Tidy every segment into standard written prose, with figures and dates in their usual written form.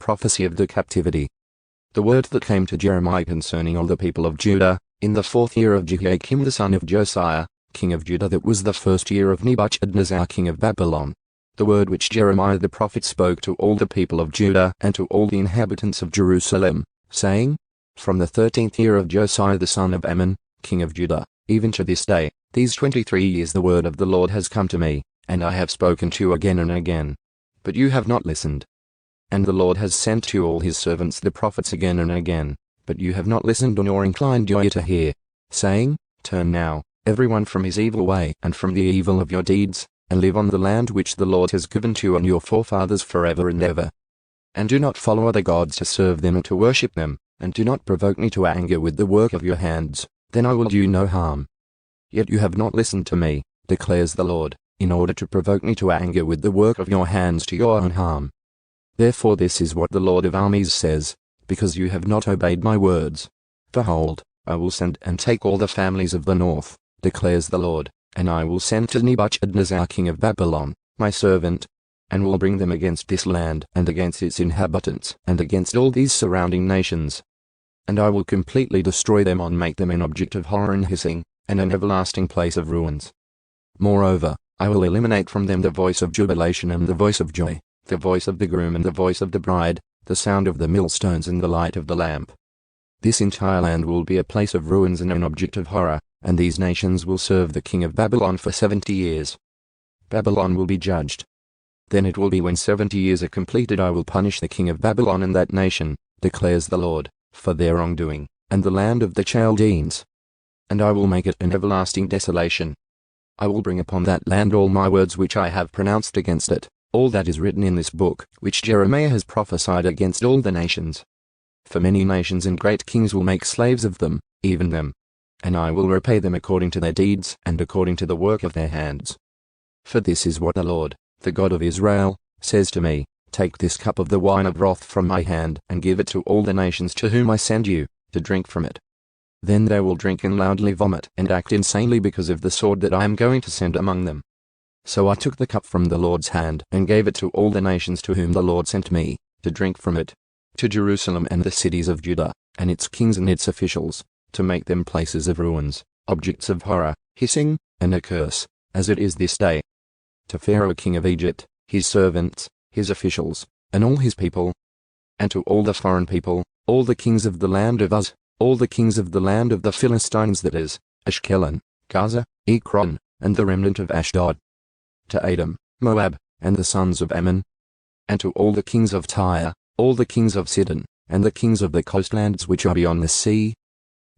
prophecy of the captivity. The word that came to Jeremiah concerning all the people of Judah, in the 4th year of Jehoiakim the son of Josiah, king of Judah, that was the 1st year of Nebuchadnezzar king of Babylon. The word which Jeremiah the prophet spoke to all the people of Judah and to all the inhabitants of Jerusalem, saying, From the 13th year of Josiah the son of Amon, king of Judah, even to this day, these 23 years the word of the Lord has come to me, and I have spoken to you again and again. But you have not listened. And the Lord has sent to all his servants the prophets again and again, but you have not listened nor inclined your ear to hear, saying, Turn now, everyone from his evil way and from the evil of your deeds, and live on the land which the Lord has given to you and your forefathers forever and ever. And do not follow other gods to serve them and to worship them, and do not provoke me to anger with the work of your hands, then I will do you no harm. Yet you have not listened to me, declares the Lord, in order to provoke me to anger with the work of your hands to your own harm. Therefore this is what the Lord of armies says, because you have not obeyed my words. Behold, I will send and take all the families of the north, declares the Lord, and I will send to Nebuchadnezzar king of Babylon, my servant, and will bring them against this land and against its inhabitants and against all these surrounding nations. And I will completely destroy them and make them an object of horror and hissing, and an everlasting place of ruins. Moreover, I will eliminate from them the voice of jubilation and the voice of joy, the voice of the groom and the voice of the bride, the sound of the millstones and the light of the lamp. This entire land will be a place of ruins and an object of horror, and these nations will serve the king of Babylon for 70 years. Babylon will be judged. Then it will be when 70 years are completed I will punish the king of Babylon and that nation, declares the Lord, for their wrongdoing, and the land of the Chaldeans. And I will make it an everlasting desolation. I will bring upon that land all my words which I have pronounced against it, all that is written in this book, which Jeremiah has prophesied against all the nations. For many nations and great kings will make slaves of them, even them. And I will repay them according to their deeds and according to the work of their hands. For this is what the Lord, the God of Israel, says to me, Take this cup of the wine of wrath from my hand and give it to all the nations to whom I send you, to drink from it. Then they will drink and loudly vomit and act insanely because of the sword that I am going to send among them. So I took the cup from the Lord's hand and gave it to all the nations to whom the Lord sent me, to drink from it, to Jerusalem and the cities of Judah, and its kings and its officials, to make them places of ruins, objects of horror, hissing, and a curse, as it is this day. To Pharaoh king of Egypt, his servants, his officials, and all his people, and to all the foreign people, all the kings of the land of Uz, all the kings of the land of the Philistines, that is, Ashkelon, Gaza, Ekron, and the remnant of Ashdod. To Edom, Moab, and the sons of Ammon, and to all the kings of Tyre, all the kings of Sidon, and the kings of the coastlands which are beyond the sea,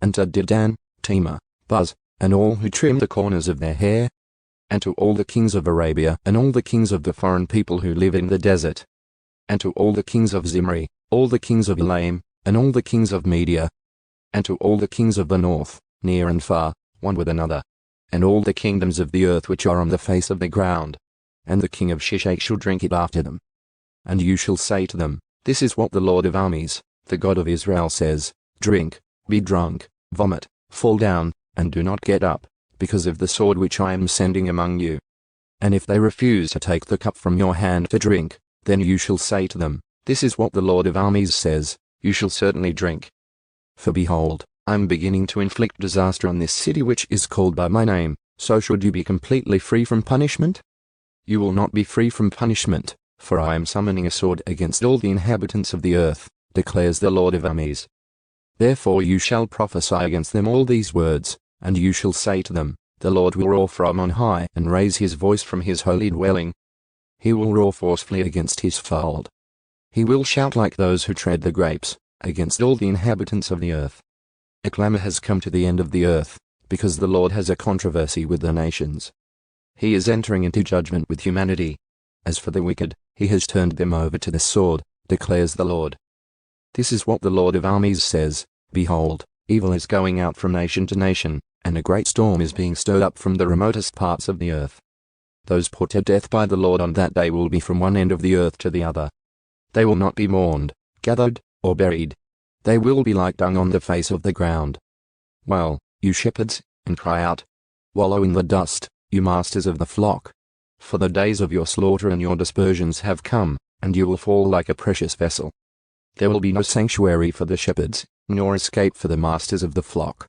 and to Dedan, Tema, Buz, and all who trim the corners of their hair, and to all the kings of Arabia and all the kings of the foreign people who live in the desert, and to all the kings of Zimri, all the kings of Elam, and all the kings of Media, and to all the kings of the north, near and far, one with another, and all the kingdoms of the earth which are on the face of the ground, and the king of Shishak shall drink it after them. And you shall say to them, This is what the Lord of armies, the God of Israel says, Drink, be drunk, vomit, fall down, and do not get up, because of the sword which I am sending among you. And if they refuse to take the cup from your hand to drink, then you shall say to them, This is what the Lord of armies says, You shall certainly drink. For behold, I am beginning to inflict disaster on this city which is called by my name, so should you be completely free from punishment? You will not be free from punishment, for I am summoning a sword against all the inhabitants of the earth, declares the Lord of armies. Therefore you shall prophesy against them all these words, and you shall say to them, The Lord will roar from on high and raise his voice from his holy dwelling. He will roar forcefully against his fold. He will shout like those who tread the grapes, against all the inhabitants of the earth. A clamor has come to the end of the earth, because the Lord has a controversy with the nations. He is entering into judgment with humanity. As for the wicked, he has turned them over to the sword, declares the Lord. This is what the Lord of armies says, Behold, evil is going out from nation to nation, and a great storm is being stirred up from the remotest parts of the earth. Those put to death by the Lord on that day will be from one end of the earth to the other. They will not be mourned, gathered, or buried. They will be like dung on the face of the ground. Well, you shepherds, and cry out, Wallow in the dust, you masters of the flock. For the days of your slaughter and your dispersions have come, and you will fall like a precious vessel. There will be no sanctuary for the shepherds, nor escape for the masters of the flock.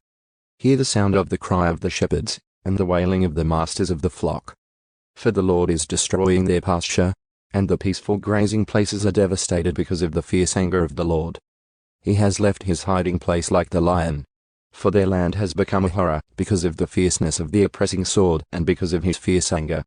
Hear the sound of the cry of the shepherds, and the wailing of the masters of the flock. For the Lord is destroying their pasture, and the peaceful grazing places are devastated because of the fierce anger of the Lord. He has left his hiding place like the lion. For their land has become a horror because of the fierceness of the oppressing sword and because of his fierce anger.